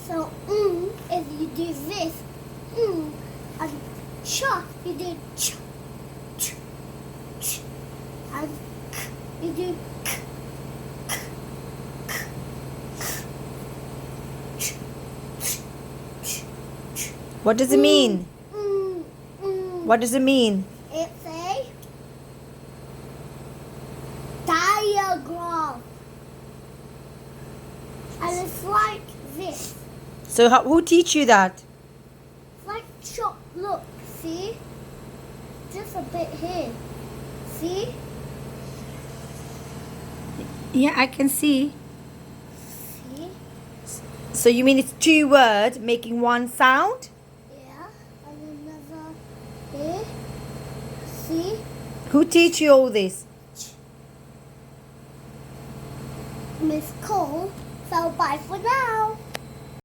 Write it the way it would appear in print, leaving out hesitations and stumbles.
So, if you do this, and cha, you do ch, ch, ch, and k, you do k, k, k, k, ch, ch, ch, ch. What does it mean? What does it mean? It's a diagram. And it's like this. So who teach you that? It's like chop. Look, see? Just a bit here. See? Yeah, I can see. See? So you mean it's two words making one sound? Yeah. And another here. See? Who teach you all this? Miss Cole. So bye for now.